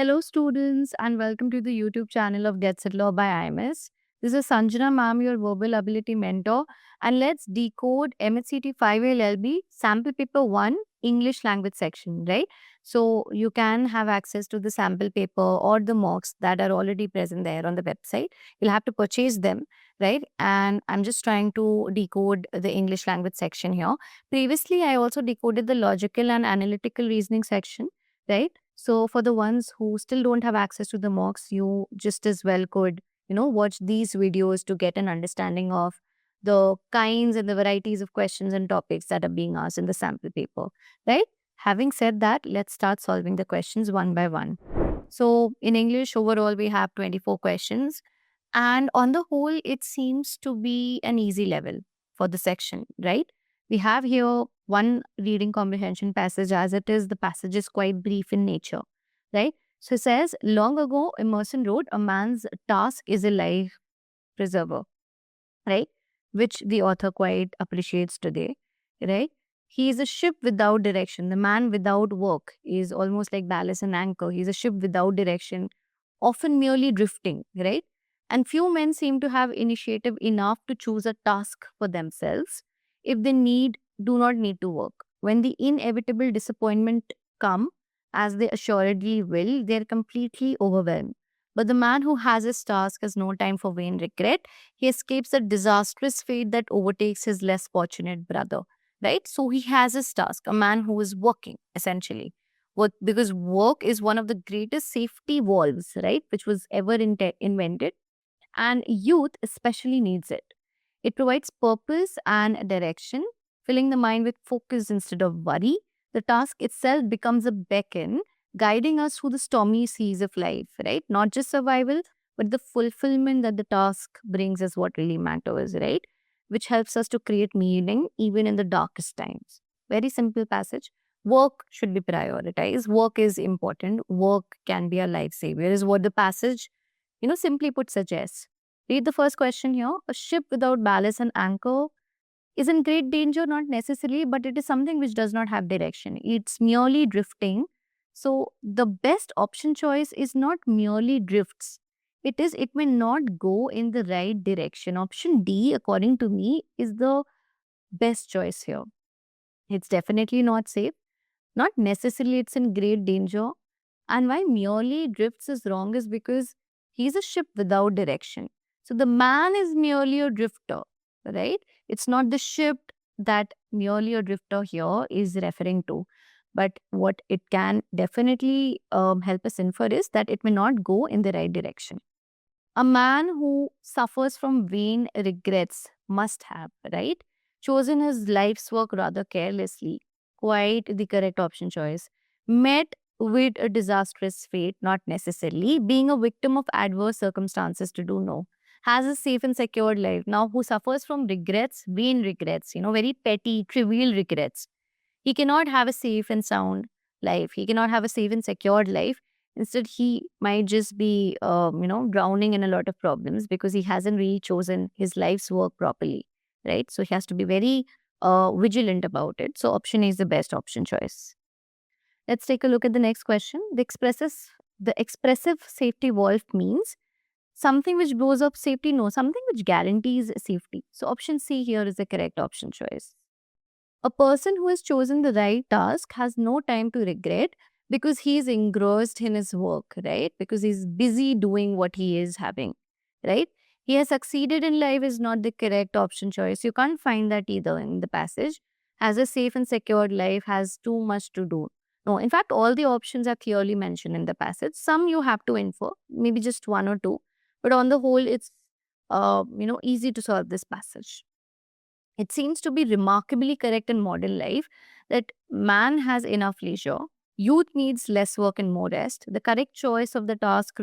Hello, students, and welcome to the YouTube channel of Get Set Law by IMS. This is Sanjana ma'am, your verbal ability mentor, and let's decode MHCT 5 LLB sample paper 1 English language section, right? So you can have access to the sample paper or the mocks that are already present there on the website. You'll have to purchase them, right? And I'm just trying to decode the English language section here. Previously, I also decoded the logical and analytical reasoning section, right? So for the ones who still don't have access to the mocks, you just as well could, watch these videos to get an understanding of the kinds and the varieties of questions and topics that are being asked in the sample paper, right? Having said that, let's start solving the questions one by one. So in English, overall, we have 24 questions. And on the whole, it seems to be an easy level for the section, right? We have here one reading comprehension passage, as it is, the passage is quite brief in nature, right? So it says, long ago, Emerson wrote, a man's task is a life preserver, right? Which the author quite appreciates today, right? He is a ship without direction. The man without work is almost like ballast and anchor. He's a ship without direction, often merely drifting, right? And few men seem to have initiative enough to choose a task for themselves if they do not need to work. When the inevitable disappointment come, as they assuredly will, they are completely overwhelmed. But the man who has his task has no time for vain regret. He escapes the disastrous fate that overtakes his less fortunate brother, right? So he has his task, a man who is working, essentially. Because work is one of the greatest safety valves, right, which was ever invented, and youth especially needs it. It provides purpose and direction, filling the mind with focus instead of worry. The task itself becomes a beacon, guiding us through the stormy seas of life, right? Not just survival, but the fulfillment that the task brings is what really matters, right? Which helps us to create meaning even in the darkest times. Very simple passage. Work should be prioritized. Work is important. Work can be a lifesaver, is what the passage, simply put, suggests. Read the first question here. A ship without ballast and anchor is in great danger, not necessarily, but it is something which does not have direction. It's merely drifting. So the best option choice is not merely drifts. It may not go in the right direction. Option D, according to me, is the best choice here. It's definitely not safe. Not necessarily it's in great danger. And why merely drifts is wrong is because he's a ship without direction. So the man is merely a drifter, right? It's not the ship that merely a drifter here is referring to. But what it can definitely help us infer is that it may not go in the right direction. A man who suffers from vain regrets must have, right, chosen his life's work rather carelessly. Quite the correct option choice. Met with a disastrous fate, not necessarily. Being a victim of adverse circumstances to do no. Has a safe and secured life. Now, who suffers from regrets, vain regrets, very petty, trivial regrets. He cannot have a safe and sound life. He cannot have a safe and secured life. Instead, he might just be, drowning in a lot of problems because he hasn't really chosen his life's work properly, right? So he has to be very vigilant about it. So option A is the best option choice. Let's take a look at the next question. The expressive safety valve means something which blows up safety, no, something which guarantees safety. So option C here is the correct option choice. A person who has chosen the right task has no time to regret because he is engrossed in his work, right? Because he's busy doing what he is having, right? He has succeeded in life is not the correct option choice. You can't find that either in the passage. Has a safe and secured life, has too much to do. No, in fact, all the options are clearly mentioned in the passage. Some you have to infer, maybe just one or two. But on the whole, it's easy to solve this passage. It seems to be remarkably correct in modern life that man has enough leisure, youth needs less work and more rest. The correct choice of the task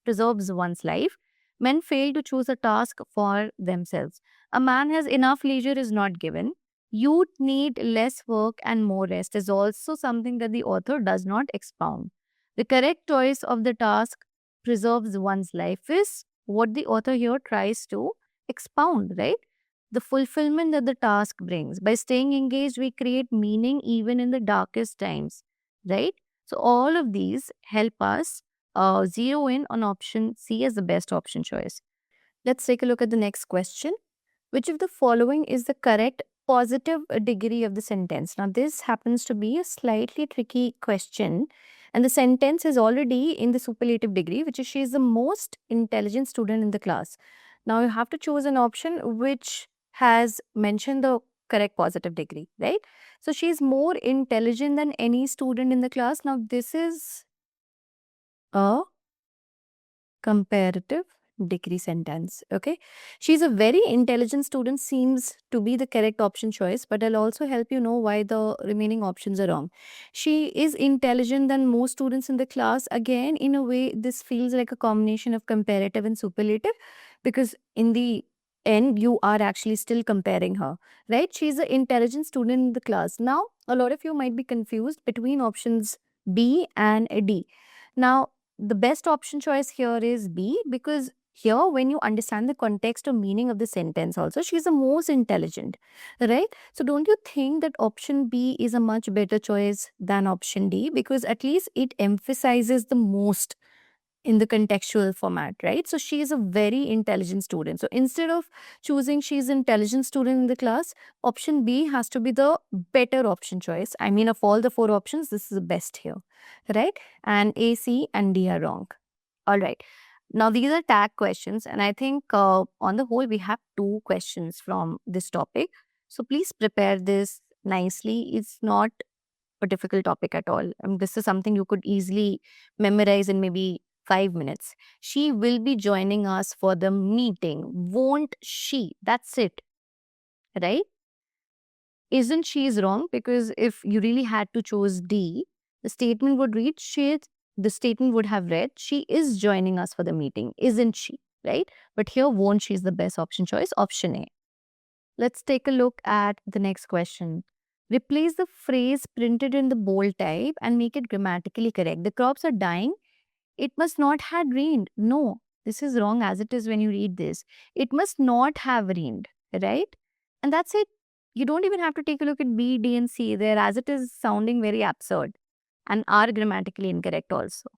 preserves one's life. Men fail to choose a task for themselves. A man has enough leisure is not given. Youth need less work and more rest is also something that the author does not expound. The correct choice of the task preserves one's life is what the author here tries to expound, right? The fulfillment that the task brings. By staying engaged, we create meaning even in the darkest times, right? So, all of these help us zero in on option C as the best option choice. Let's take a look at the next question. Which of the following is the correct positive degree of the sentence? Now, this happens to be a slightly tricky question, and the sentence is already in the superlative degree, which is she is the most intelligent student in the class. Now, you have to choose an option which has mentioned the correct positive degree, right? So, she is more intelligent than any student in the class. Now, this is a comparative degree sentence. Okay, she's a very intelligent student seems to be the correct option choice, but I'll also help you know why the remaining options are wrong. She is intelligent than most students in the class. Again, in a way, this feels like a combination of comparative and superlative, because in the end you are actually still comparing her, right? She's an intelligent student in the class. Now, a lot of you might be confused between options B and D. Now, the best option choice here is B, because here, when you understand the context or meaning of the sentence, also, she's the most intelligent, right? So, don't you think that option B is a much better choice than option D? Because at least it emphasizes the most in the contextual format, right? So, she is a very intelligent student. So, instead of choosing she's an intelligent student in the class, option B has to be the better option choice. I mean, of all the four options, this is the best here, right? And A, C, and D are wrong. All right. Now, these are tag questions, and I think on the whole, we have two questions from this topic. So, please prepare this nicely. It's not a difficult topic at all. This is something you could easily memorize in maybe 5 minutes. She will be joining us for the meeting. Won't she? That's it, right? Isn't she is wrong, because if you really had to choose D, the statement would read the statement would have read, she is joining us for the meeting, isn't she? Right? But here, won't she is the best option choice, option A. Let's take a look at the next question. Replace the phrase printed in the bold type and make it grammatically correct. The crops are dying. It must not had rained. No, this is wrong as it is when you read this. It must not have rained, right? And that's it. You don't even have to take a look at B, D, and C there, as it is sounding very absurd and are grammatically incorrect also.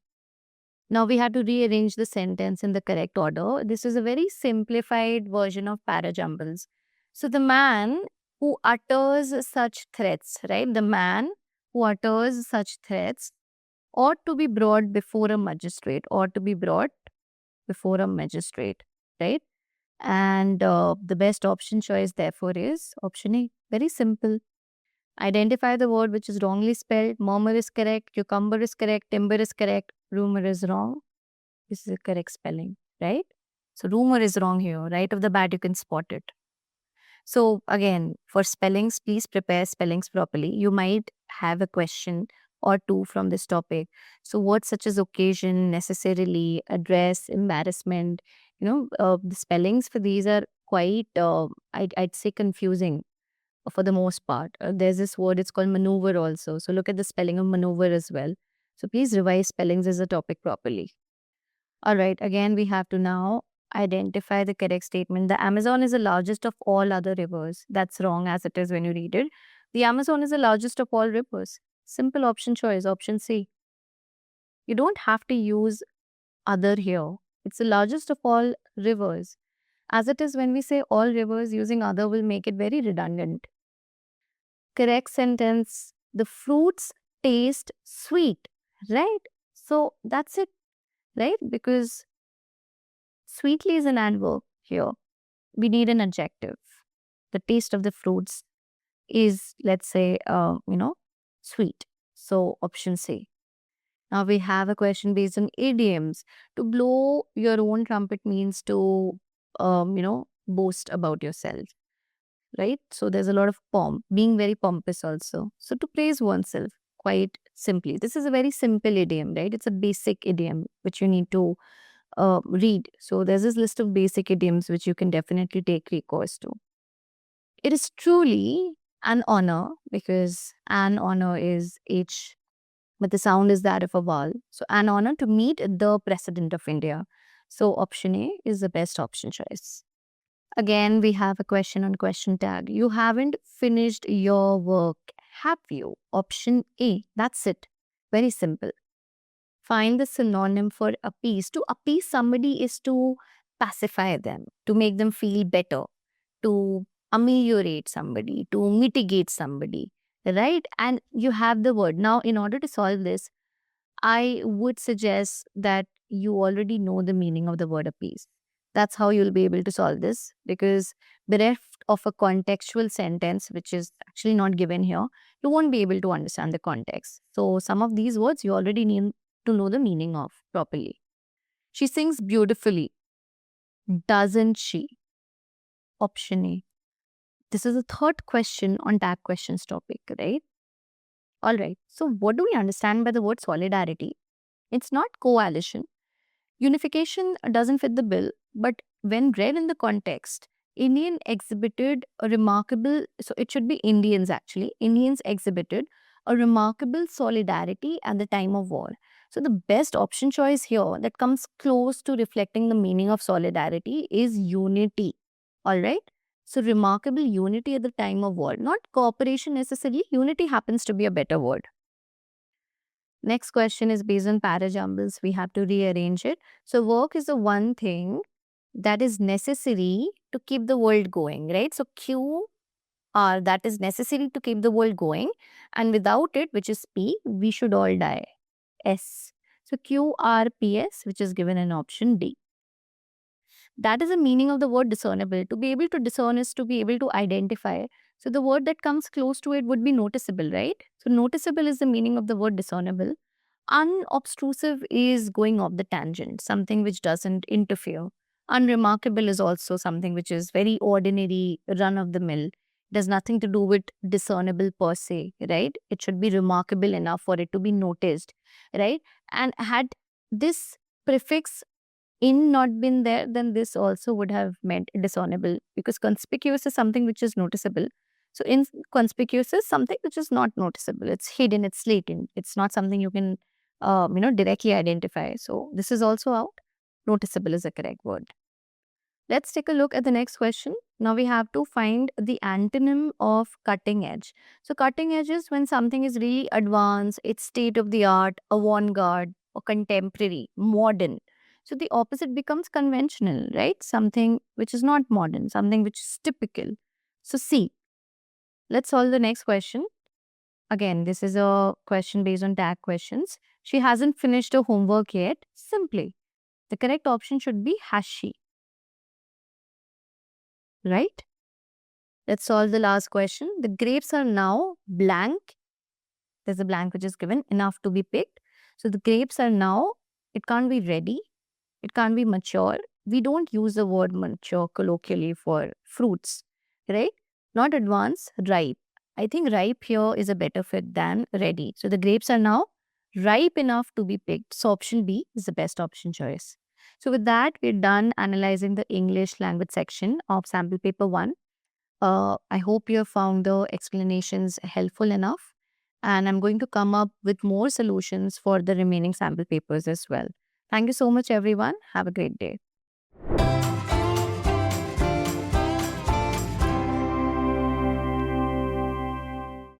Now we have to rearrange the sentence in the correct order. This is a very simplified version of parajumbles. So the man who utters such threats, right? The man who utters such threats ought to be brought before a magistrate, ought to be brought before a magistrate, right? And the best option choice, therefore, is option A. Very simple. Identify the word which is wrongly spelled. Murmur is correct. Cucumber is correct. Timber is correct. Rumor is wrong. This is the correct spelling, right? So, rumor is wrong here. Right off the bat, you can spot it. So, again, for spellings, please prepare spellings properly. You might have a question or two from this topic. So, words such as occasion, necessarily, address, embarrassment, the spellings for these are quite, I'd say, confusing for the most part. There's this word, it's called maneuver also. So, look at the spelling of maneuver as well. So, please revise spellings as a topic properly. All right, again, we have to now identify the correct statement. The Amazon is the largest of all other rivers. That's wrong as it is when you read it. The Amazon is the largest of all rivers. Simple option choice, option C. You don't have to use other here. It's the largest of all rivers. As it is when we say all rivers, using other will make it very redundant. Correct sentence. The fruits taste sweet, right? So that's it, right? Because sweetly is an adverb here. We need an adjective. The taste of the fruits is, let's say, sweet. So option C. Now we have a question based on idioms. To blow your own trumpet means to, boast about yourself, right? So there's a lot of pomp, being very pompous also. So to praise oneself, quite simply. This is a very simple idiom, right? It's a basic idiom which you need to read. So there's this list of basic idioms which you can definitely take recourse to. It is truly an honor, because an honor is H, but the sound is that of a vowel. So an honor to meet the President of India. So option A is the best option choice. Again, we have a question on question tag. You haven't finished your work, have you? Option A. That's it. Very simple. find the synonym for appease. To appease somebody is to pacify them, to make them feel better, to ameliorate somebody, to mitigate somebody, right? And you have the word. Now, in order to solve this, I would suggest that you already know the meaning of the word appease. That's how you'll be able to solve this, because bereft of a contextual sentence, which is actually not given here, you won't be able to understand the context. So, some of these words you already need to know the meaning of properly. She sings beautifully, doesn't she? Option A. This is the third question on tag questions topic, right? All right. So, what do we understand by the word solidarity? It's not coalition. Unification doesn't fit the bill, but when read in the context, Indian exhibited a remarkable, so it should be Indians actually, Indians exhibited a remarkable solidarity at the time of war. So the best option choice here that comes close to reflecting the meaning of solidarity is unity. All right. So remarkable unity at the time of war, not cooperation necessarily. Unity happens to be a better word. Next question is based on parajumbles. We have to rearrange it. So work is the one thing that is necessary to keep the world going, right? So Q R, that is necessary to keep the world going. And without it, which is P, we should all die. S. So Q R P S, which is given in option D. That is the meaning of the word discernible. To be able to discern is to be able to identify. So the word that comes close to it would be noticeable, right? So noticeable is the meaning of the word discernible. Unobtrusive is going off the tangent, something which doesn't interfere. Unremarkable is also something which is very ordinary, run of the mill. It has nothing to do with discernible per se, right? It should be remarkable enough for it to be noticed, right? And had this prefix in not been there, then this also would have meant dishonorable, because conspicuous is something which is noticeable. So inconspicuous is something which is not noticeable. It's hidden, it's latent. It's not something you can, directly identify. So this is also out. Noticeable is the correct word. Let's take a look at the next question. Now we have to find the antonym of cutting edge. So cutting edge is when something is really advanced, it's state of the art, avant-garde, or contemporary, modern. So the opposite becomes conventional, right? Something which is not modern, something which is typical. So C. Let's solve the next question. Again, this is a question based on tag questions. She hasn't finished her homework yet. Simply. The correct option should be has she, right? Let's solve the last question. The grapes are now blank. There's a blank which is given, enough to be picked. So the grapes are now, it can't be ready, it can't be mature. We don't use the word mature colloquially for fruits, right? Not advanced, ripe. I think ripe here is a better fit than ready. So the grapes are now ripe enough to be picked. So option B is the best option choice. So with that, we're done analyzing the English language section of sample paper 1. I hope you have found the explanations helpful enough. And I'm going to come up with more solutions for the remaining sample papers as well. Thank you so much, everyone. Have a great day.